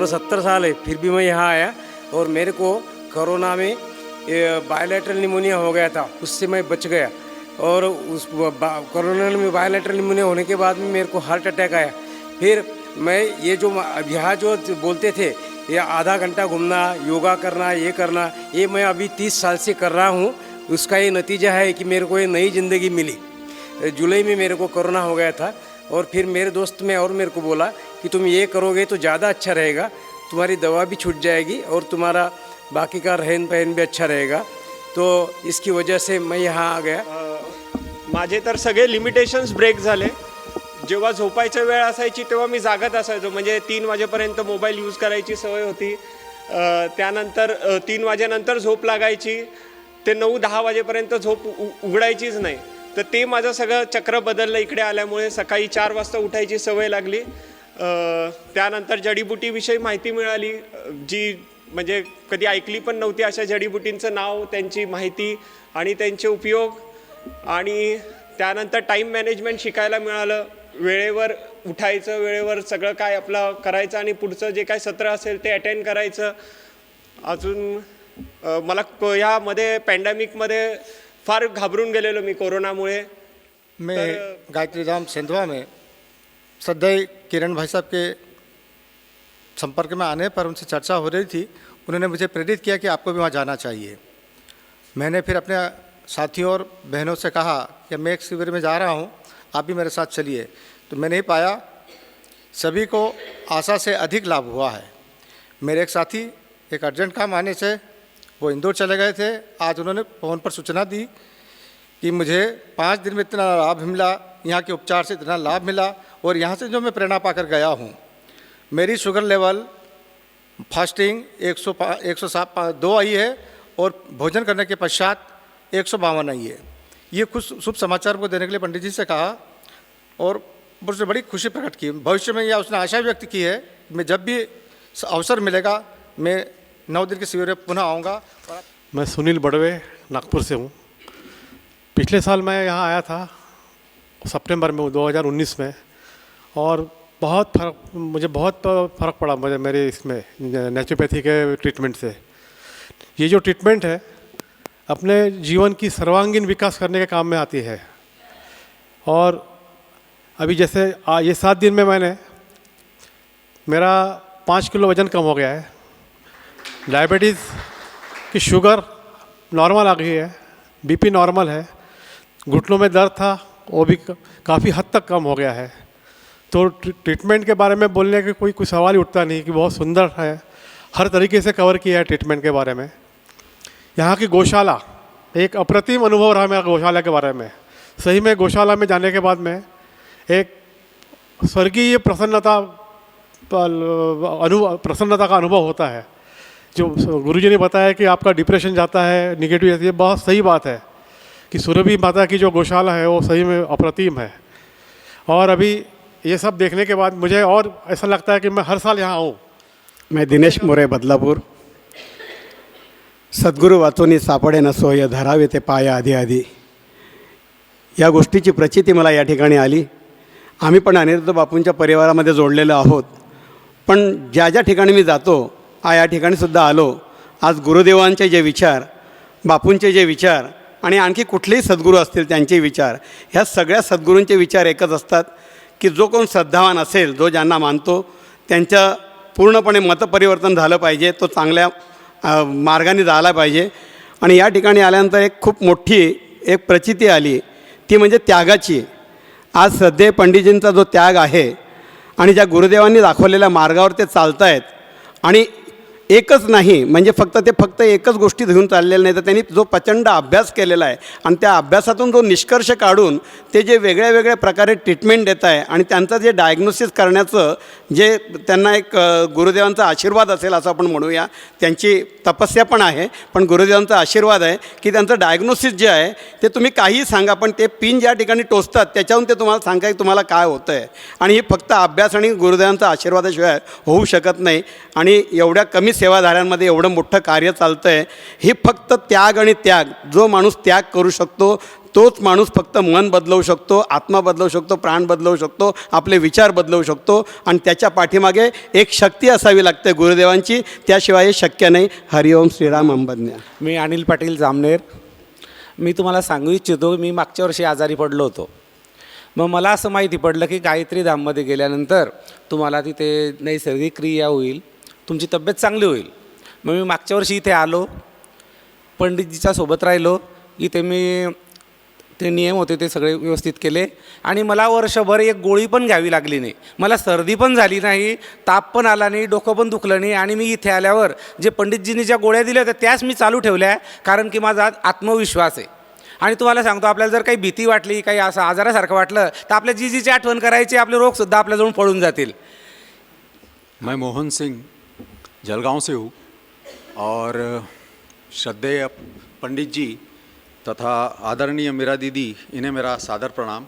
उम्र 70 साल है, फिर भी मैं यहाँ आया और मेरे को कोरोना में बायोलेटरल निमोनिया हो गया था, उससे मैं बच गया। और उस कोरोना में बायोलेटरल निमोनिया होने के बाद में मेरे को हार्ट अटैक आया। फिर मैं ये जो यहाँ जो बोलते थे ये आधा घंटा घूमना, योगा करना, ये करना, ये मैं अभी 30 साल से कर रहा हूँ। उसका ये नतीजा है कि मेरे को ये नई ज़िंदगी मिली। जुलाई में मेरे को कोरोना हो गया था और फिर मेरे दोस्त में और मेरे को बोला कि तुम ये करोगे तो ज़्यादा अच्छा रहेगा, तुम्हारी दवा भी छूट जाएगी और तुम्हारा बाकी का रहन सहन भी अच्छा रहेगा। तो इसकी वजह से मैं यहाँ आ गया। माझे तर सगळे लिमिटेशन्स ब्रेक झाले। जेव्हा झोपायची वेळ असायची तेव्हा मी जागत असायचो, म्हणजे 3 वाजेपर्यंत मोबाईल यूज करायची सवय होती। त्यानंतर 3 वाजेनंतर झोप लागायची, ते 9-10 वाजेपर्यंत झोप उघडायचीच नाही। तर ते माझं सगळं चक्र बदललं इकडे आल्यामुळे। सकाळी 4 वाजता उठायची सवय लागली। त्यानंतर जडीबुटीविषयी माहिती मिळाली, जी म्हणजे कधी ऐकली पण नव्हती अशा जडीबुटींचं नाव, त्यांची माहिती आणि त्यांचे उपयोग। आणि त्यानंतर टाईम मॅनेजमेंट शिकायला मिळालं। वेळेवर उठायचं, वेळेवर सगळं काय आपलं करायचं आणि पुढचं जे काय सत्र असेल ते अटेंड करायचं। अजून मला ह्यामध्ये पॅन्डेमिकमध्ये फार घाबरून गेलेलो मी कोरोनामुळे। मैं गायत्री धाम सेंधवा में सदैव किरण भाई साहब के संपर्क में आने पर उनसे चर्चा हो रही थी। उन्होंने मुझे प्रेरित किया कि आपको भी वहाँ जाना चाहिए। मैंने फिर अपने साथियों और बहनों से कहा कि मैं एक शिविर में जा रहा हूँ, आप भी मेरे साथ चलिए। तो मैं नहीं पाया, सभी को आशा से अधिक लाभ हुआ है। मेरे एक साथी एक अर्जेंट काम आने से वो इंदौर चले गए थे। आज उन्होंने फ़ोन पर सूचना दी कि मुझे 5 दिन में इतना लाभ मिला, यहाँ के उपचार से इतना लाभ मिला और यहाँ से जो मैं प्रेरणा पाकर गया हूँ। मेरी शुगर लेवल फास्टिंग 102 आई है और भोजन करने के पश्चात 152 आई है। ये कुछ शुभ समाचार को देने के लिए पंडित जी से कहा और मुझसे बड़ी खुशी प्रकट की। भविष्य में यह उसने आशा व्यक्त की है कि मैं जब भी अवसर मिलेगा मैं 9 दिन के शिविर में पुनः आऊँगा। मैं सुनील बड़वे नागपुर से हूँ। पिछले साल मैं यहाँ आया था सितंबर में 2019 में, और मुझे बहुत फ़र्क पड़ा मुझे मेरे इसमें नेचुरोपैथी के ट्रीटमेंट से। ये जो ट्रीटमेंट है अपने जीवन की सर्वांगीण विकास करने के काम में आती है। और अभी जैसे ये 7 दिन में मेरा 5 किलो वज़न कम हो गया है। डायबिटीज़ की शुगर नॉर्मल आ गई है, बीपी नॉर्मल है, घुटनों में दर्द था वो भी काफ़ी हद तक कम हो गया है। तो ट्रीटमेंट के बारे में बोलने के कोई सवाल ही उठता नहीं कि बहुत सुंदर है, हर तरीके से कवर किया है ट्रीटमेंट के बारे में। यहाँ की गौशाला एक अप्रतिम अनुभव रहा मेरा गौशाला के बारे में। सही में गौशाला में जाने के बाद में एक स्वर्गीय प्रसन्नता का अनुभव होता है। जो गुरुजी ने बताया कि आपका डिप्रेशन जाता है, निगेटिव जाती है, बहुत सही बात है कि सुरभि माता की जो गौशाला है वो सही में अप्रतिम है। और अभी ये सब देखने के बाद मुझे और ऐसा लगता है कि मैं हर साल यहाँ आऊँ। मैं दिनेश मोरे बदलापूर। सद्गुरू वाचोनी सापडे नसोय धरावे ते पाया आधी आधी, या गोष्टीची प्रचिती मला या ठिकाणी आली। आम्ही पण अनिरुद्ध बापूंच्या परिवारामध्ये जोडलेलो आहोत। पण ज्या ज्या ठिकाणी मी जातो या ठिकाणी सुद्धा आलो। आज गुरुदेवांचे जे विचार, बापूंचे जे विचार आणि आणखी कुठलेही सद्गुरू असतील त्यांचे विचार, ह्या सगळ्या सद्गुरूंचे विचार एकच असतात की जो कोण श्रद्धावान असेल, जो ज्यांना मानतो, त्यांचं पूर्णपणे मतपरिवर्तन झालं पाहिजे, तो चांगल्या मार्गाने जायला पाहिजे। आणि या ठिकाणी आल्यानंतर एक खूप मोठी एक प्रचिती आली, ती म्हणजे त्यागाची। आज श्रद्धेय पंडितजींचा जो त्याग आहे आणि ज्या गुरुदेवांनी दाखवलेल्या मार्गावर ते चालत आहेत, आणि एकच नाही म्हणजे फक्त एकच गोष्टी घेऊन चाललेल्या नाही, तर त्यांनी जो प्रचंड अभ्यास केलेला आहे आणि त्या अभ्यासातून जो निष्कर्ष काढून ते जे वेगळ्या वेगळ्या प्रकारे ट्रीटमेंट देत आहे आणि त्यांचं जे डायग्नोसिस करण्याचं जे त्यांना एक गुरुदेवांचा आशीर्वाद असेल असं आपण म्हणूया। त्यांची तपस्या पण आहे, पण गुरुदेवांचा आशीर्वाद आहे की त्यांचं डायग्नोसिस जे आहे ते तुम्ही काहीही सांगा, पण ते पिन ज्या ठिकाणी टोचतात त्याच्याहून ते तुम्हाला सांगा की तुम्हाला काय होतं आहे। आणि हे फक्त अभ्यास आणि गुरुदेवांचा आशीर्वादाशिवाय होऊ शकत नाही। आणि एवढ्या कमी सेवाधाऱ्यांमध्ये एवढं मोठं कार्य चालतं आहे, हे फक्त त्याग आणि त्याग, जो माणूस त्याग करू शकतो तोच माणूस फक्त मन बदलवू शकतो, आत्मा बदलवू शकतो, प्राण बदलवू शकतो, आपले विचार बदलवू शकतो आणि त्याच्या पाठीमागे एक शक्ती असावी लागते गुरुदेवांची, त्याशिवाय हे शक्य नाही. हरिओम श्रीराम अंबज्ञा. मी अनिल पाटील जामनेर. मी तुम्हाला सांगू इच्छितो, मी मागच्या वर्षी आजारी पडलो होतो. मग मला असं माहिती पडलं की गायत्री धाममध्ये गेल्यानंतर तुम्हाला तिथे नैसर्गिक क्रिया होईल, तुमची तब्येत चांगली होईल. मग मी मागच्या वर्षी इथे आलो, पंडितजीच्या सोबत राहिलो. इथे मी ते नियम होते ते सगळे व्यवस्थित केले आणि मला वर्षभर एक गोळी पण घ्यावी लागली नाही. मला सर्दी पण झाली नाही, ताप पण आला नाही, डोकं पण दुखलं नाही. आणि मी इथे आल्यावर जे पंडितजींनी ज्या गोळ्या दिल्या होत्या त्याच मी चालू ठेवल्या, कारण की माझा आत्मविश्वास आहे. आणि तुम्हाला सांगतो, आपल्याला जर काही भीती वाटली, काही असं आजारासारखं वाटलं, तर आपल्या जीजीची आठवण करायची, आपले रोगसुद्धा आपल्याजवळ पळून जातील. मैं मोहन सिंह जलगांव से हूँ और श्रद्धेय पंडित जी तथा आदरणीय मीरा दीदी, इन्हें मेरा सादर प्रणाम.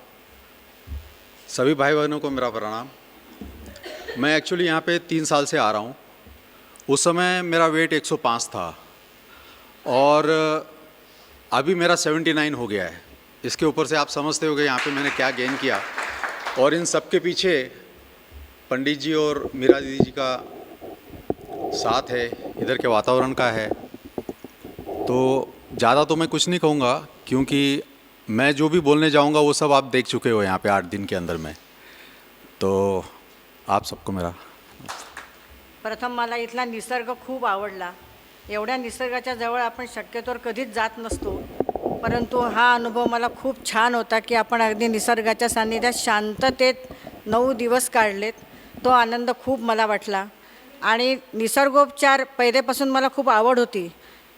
सभी भाई बहनों को मेरा प्रणाम. मैं एक्चुअली यहाँ पे 3 साल से आ रहा हूँ. उस समय मेरा वेट 105 था और अभी मेरा 79 हो गया है. इसके ऊपर से आप समझते हो कि यहाँ पे मैंने क्या गेन किया. और इन सब के पीछे पंडित जी और मीरा दीदी जी का साथ है, इधर के वातावरण का है. तो ज़्यादा तो मैं कुछ नहीं कहूँगा, क्योंकि मैं जो भी बोलने जाऊँगा वो सब आप देख चुके हो यहाँ पे 8 दिन के अंदर में. तो आप सबको मेरा प्रथम मला इथला निसर्ग खूप आवडला. एवढ्या निसर्गाच्या जवळ आपण शक्यतोवर कधीच जात नसतो, परंतु हा अनुभव मला खूप छान होता की आपण अगदी निसर्गाच्या सान्निध्यात शांततेत 9 दिवस काढलेत. तो आनंद खूप मला वाटला. आणि निसर्गोपचार पहिलेपासून मला खूप आवड होती,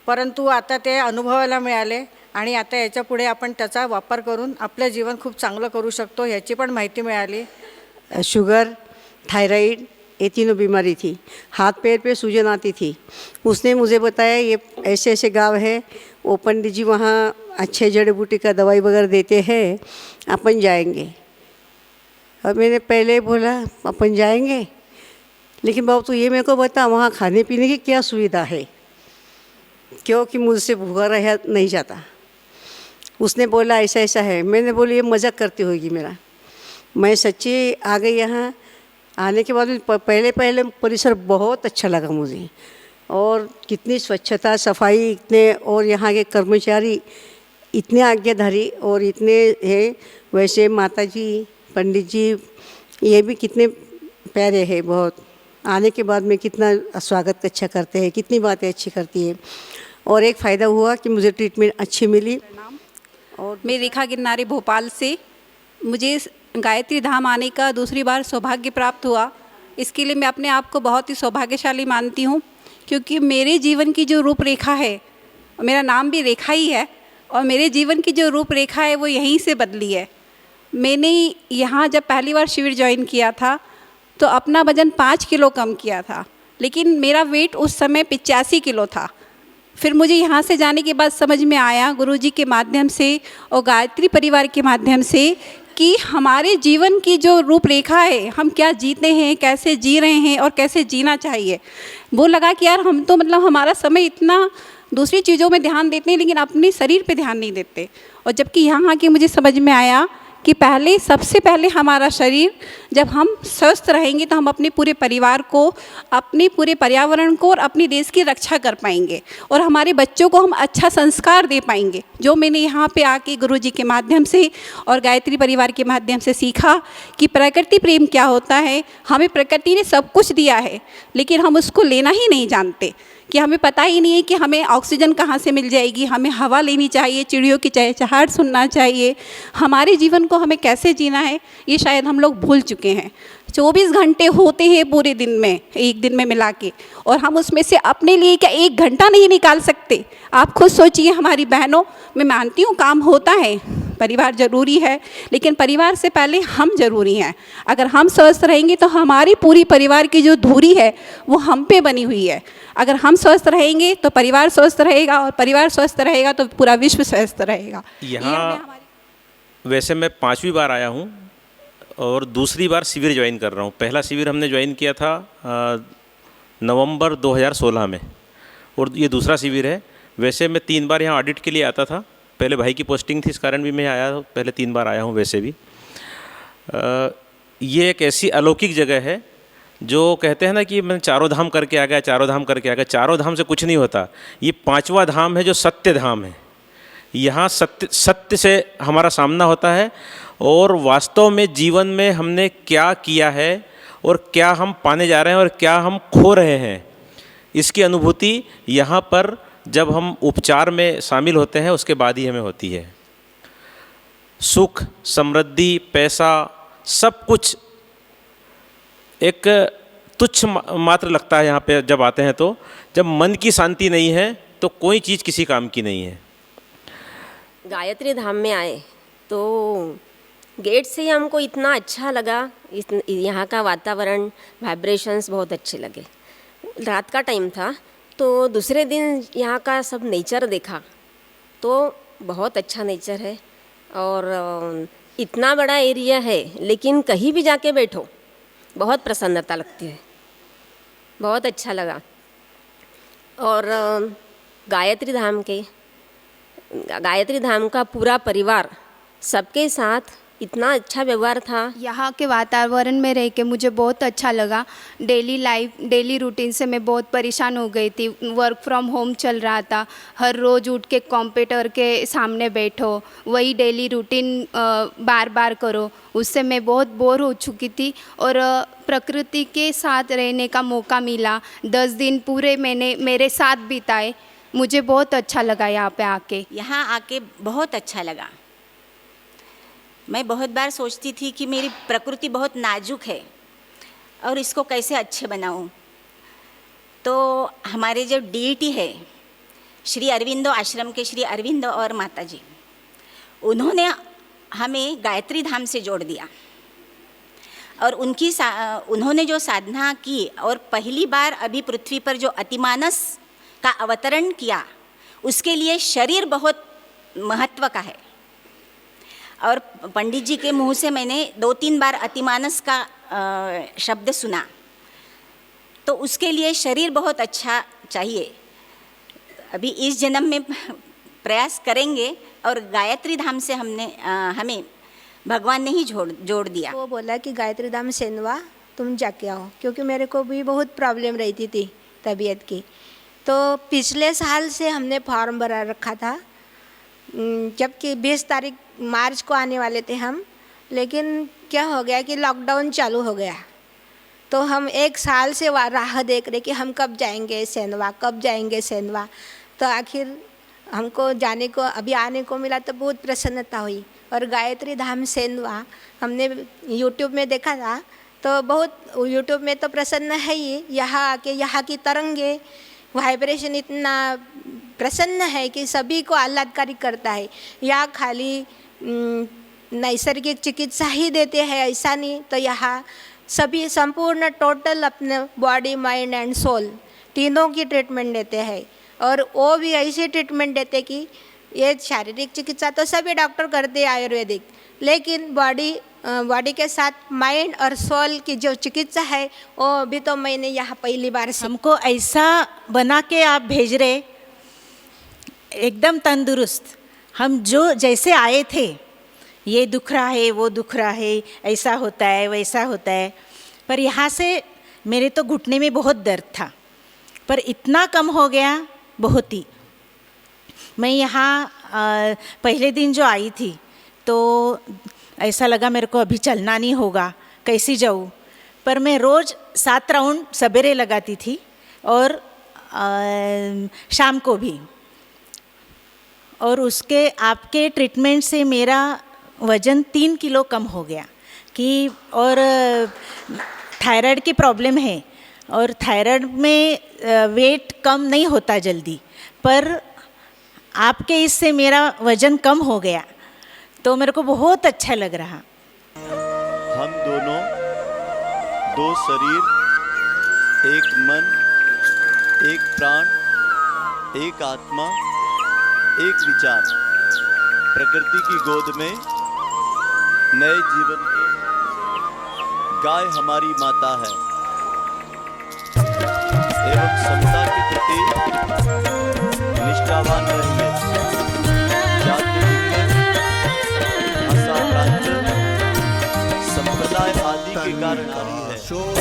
परंतु आता ते अनुभवायला मिळाले आणि आता याच्या पुढे आपण त्याचा वापर करून आपलं जीवन खूप चांगलं करू शकतो ह्याची पण माहिती मिळाली. शुगर, थायराइड, ये तीनों बीमारी थी. हाथ पैर पे सूजन आती थी. उसने मुझे बताया ये ऐसे ऐसे गांव है, वो पंडित जी वहाँ अच्छे जड़ी बूटी का दवाई वगैरह देते हैं, अपन जाएंगे. और मैंने पहले बोला अपन जाएंगे, लेकिन बाबू तो ये मेरे को बता वहाँ खाने पीने की क्या सुविधा है, क्योंकि मुझसे भूखा रहा नहीं जाता. उसने बोला ऐसा ऐसा है. मैंने बोली ये मजाक करती होगी मेरा. मैं सच्ची आ गई यहाँ. आने के बाद पहले परिसर बहुत अच्छा लगा मुझे, और कितनी स्वच्छता सफाई इतने, और यहाँ के कर्मचारी इतने आज्ञाधारी और इतने हैं. वैसे माता जी, पंडित जी ये भी कितने प्यारे हैं बहुत. आने के बाद में कितना स्वागत अच्छा करते हैं, कितनी बातें अच्छी करती है. और एक फ़ायदा हुआ कि मुझे ट्रीटमेंट अच्छी मिली. और मैं रेखा गिरनारी भोपाल से. मुझे गायत्री धाम आने का दूसरी बार सौभाग्य प्राप्त हुआ. इसके लिए मैं अपने आप को बहुत ही सौभाग्यशाली मानती हूँ, क्योंकि मेरे जीवन की जो रूपरेखा है, मेरा नाम भी रेखा ही है, और मेरे जीवन की जो रूपरेखा है वो यहीं से बदली है. मैंने यहाँ जब पहली बार शिविर ज्वाइन किया था तो अपना वज़न 5 किलो कम किया था, लेकिन मेरा वेट उस समय 85 किलो था. फिर मुझे यहाँ से जाने के बाद समझ में आया गुरुजी के माध्यम से और गायत्री परिवार के माध्यम से कि हमारे जीवन की जो रूपरेखा है, हम क्या जीते हैं, कैसे जी रहे हैं और कैसे जीना चाहिए. वो लगा कि यार हम तो मतलब हमारा समय इतना दूसरी चीज़ों में ध्यान देते हैं, लेकिन अपने शरीर पे ध्यान नहीं देते. और जबकि यहाँ आके मुझे समझ में आया कि सबसे पहले हमारा शरीर जब हम स्वस्थ रहेंगे तो हम अपने पूरे परिवार को, अपने पूरे पर्यावरण को और अपने देश की रक्षा कर पाएंगे, और हमारे बच्चों को हम अच्छा संस्कार दे पाएंगे. जो मैंने यहाँ पे आके गुरुजी के माध्यम से और गायत्री परिवार के माध्यम से सीखा कि प्रकृति प्रेम क्या होता है. हमें प्रकृति ने सब कुछ दिया है, लेकिन हम उसको लेना ही नहीं जानते, कि हमें पता ही नहीं है कि हमें ऑक्सीजन कहाँ से मिल जाएगी, हमें हवा लेनी चाहिए, चिड़ियों की चहचहाट सुनना चाहिए, हमारे जीवन को हमें कैसे जीना है, ये शायद हम लोग भूल चुके हैं. 24 घंटे होते हैं पूरे दिन में, एक दिन में मिला के, और हम उसमें से अपने लिए क्या 1 घंटा नहीं निकाल सकते. आप खुद सोचिए हमारी बहनों, मैं मानती हूँ काम होता है, परिवार ज़रूरी है, लेकिन परिवार से पहले हम ज़रूरी हैं. अगर हम स्वस्थ रहेंगे तो हमारी पूरी परिवार की जो धुरी है वो हम पे बनी हुई है. अगर हम स्वस्थ रहेंगे तो परिवार स्वस्थ रहेगा, और परिवार स्वस्थ रहेगा तो पूरा विश्व स्वस्थ रहेगा. यहाँ वैसे मैं 5वीं बार आया हूँ और दूसरी बार शिविर ज्वाइन कर रहा हूँ. पहला शिविर हमने ज्वाइन किया था नवंबर 2016 में, और ये दूसरा शिविर है. वैसे मैं 3 बार यहाँ ऑडिट के लिए आता था, पहले भाई की पोस्टिंग थी, इस कारण भी मैं आया, पहले 3 बार आया हूँ वैसे भी। ये एक ऐसी अलौकिक जगह है जो कहते हैं ना कि मैं चारों धाम करके आ गया, चारों धाम करके आ गया। चारों धाम से कुछ नहीं होता, ये 5वां धाम है जो सत्य धाम है। यहाँ सत्य से हमारा सामना होता है और वास्तव में जीवन में हमने क्या किया है और क्या हम पाने जा रहे हैं और क्या हम खो रहे हैं, इसकी अनुभूति यहाँ पर जब हम उपचार में शामिल होते हैं उसके बाद ही हमें होती है। सुख, समृद्धि, पैसा, सब कुछ एक तुच्छ मात्र लगता है यहाँ पे जब आते हैं। तो जब मन की शांति नहीं है तो कोई चीज़ किसी काम की नहीं है। गायत्री धाम में आए तो गेट से ही हमको इतना अच्छा लगा, यहाँ का वातावरण, वाइब्रेशंस बहुत अच्छे लगे। रात का टाइम था तो दूसरे दिन यहाँ का सब नेचर देखा तो बहुत अच्छा नेचर है और इतना बड़ा एरिया है, लेकिन कहीं भी जाके बैठो बहुत प्रसन्नता लगती है, बहुत अच्छा लगा। और गायत्री धाम का पूरा परिवार सबके साथ इतना अच्छा व्यवहार था। यहाँ के वातावरण में रह के मुझे बहुत अच्छा लगा। डेली रूटीन से मैं बहुत परेशान हो गई थी। वर्क फ्रॉम होम चल रहा था, हर रोज़ उठ के कंप्यूटर के सामने बैठो, वही डेली रूटीन बार बार करो, उससे मैं बहुत बोर हो चुकी थी। और प्रकृति के साथ रहने का मौका मिला, 10 दिन पूरे मैंने मेरे साथ बिताए, मुझे बहुत अच्छा लगा यहाँ पे आके। यहाँ आके बहुत अच्छा लगा। मैं बहुत बार सोचती थी कि मेरी प्रकृति बहुत नाजुक है और इसको कैसे अच्छे बनाऊं। तो हमारे जो डीटी है, श्री अरविंदो आश्रम के श्री अरविंदो और माताजी, उन्होंने हमें गायत्री धाम से जोड़ दिया और उन्होंने जो साधना की और पहली बार अभी पृथ्वी पर जो अतिमानस का अवतरण किया, उसके लिए शरीर बहुत महत्व का है। और पंडित जी के मुंह से मैंने 2-3 बार अतिमानस का शब्द सुना, तो उसके लिए शरीर बहुत अच्छा चाहिए। अभी इस जन्म में प्रयास करेंगे और गायत्री धाम से हमें भगवान ने ही जोड़ दिया। वो बोला कि गायत्री धाम सेंधवा तुम जाके आओ, क्योंकि मेरे को भी बहुत प्रॉब्लम रहती थी तबीयत की। तो पिछले साल से हमने फॉर्म भरा रखा था, जबकि 20 तारीख मार्च को आने वाले थे हम, लेकिन क्या हो गया कि लॉकडाउन चालू हो गया। तो हम 1 साल से राह देख रहे कि हम कब जाएंगे सेंधवा, कब जाएंगे सेंधवा। तो आखिर हमको जाने को, अभी आने को मिला तो बहुत प्रसन्नता हुई। और गायत्री धाम सेंधवा हमने यूट्यूब में देखा था, तो बहुत यूट्यूब में तो प्रसन्न है ही, यहाँ आके यहाँ की तरंगे, वाइब्रेशन इतना प्रसन्न है कि सभी को आह्लादकारी करता है। यहाँ खाली नैसर्गिक चिकित्सा ही देते हैं ऐसा नहीं, तो यहाँ सभी संपूर्ण टोटल अपने बॉडी, माइंड एंड सोल तीनों की ट्रीटमेंट देते हैं। और वो भी ऐसी ट्रीटमेंट देते कि ये शारीरिक चिकित्सा तो सभी डॉक्टर करते हैं आयुर्वेदिक, लेकिन बॉडी के साथ माइंड और सोल की जो चिकित्सा है वो भी तो मैंने यहाँ पहली बार हमको ऐसा बना के आप भेज रहे, एकदम तंदुरुस्त। हम जो जैसे आए थे, ये दुख रहा है, वो दुख रहा है, ऐसा होता है, वैसा होता है, पर यहाँ से मेरे तो घुटने में बहुत दर्द था, पर इतना कम हो गया बहुत ही। मैं यहाँ पहले दिन जो आई थी तो ऐसा लगा मेरे को अभी चलना नहीं होगा, कैसी जाऊँ, पर मैं रोज़ 7 राउंड सवेरे लगाती थी और शाम को भी। और उसके आपके ट्रीटमेंट से मेरा वज़न 3 किलो कम हो गया कि, और थायराइड की प्रॉब्लम है और थायराइड में वेट कम नहीं होता जल्दी, पर आपके इससे मेरा वज़न कम हो गया, तो मेरे को बहुत अच्छा लग रहा। हम दोनों 2 शरीर, 1 मन, 1 प्राण, 1 आत्मा, 1 विचार, प्रकृति की गोद में नए जीवन के गाय हमारी माता है एवं समता के प्रति निष्ठावान रहेंगे। के कारण आ रही है।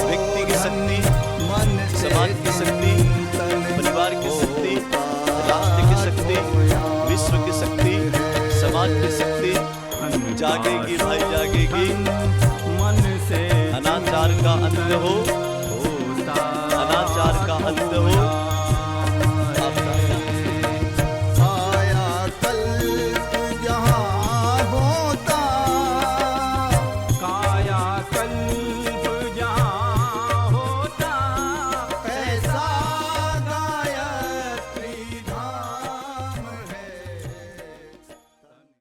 व्यक्ति की शक्ति, समाज की शक्ति, परिवार की शक्ति, राष्ट्र की शक्ति, विश्व की शक्ति, समाज की शक्ति जागेगी भाई, जागेगी। अनाचार का अंत हो,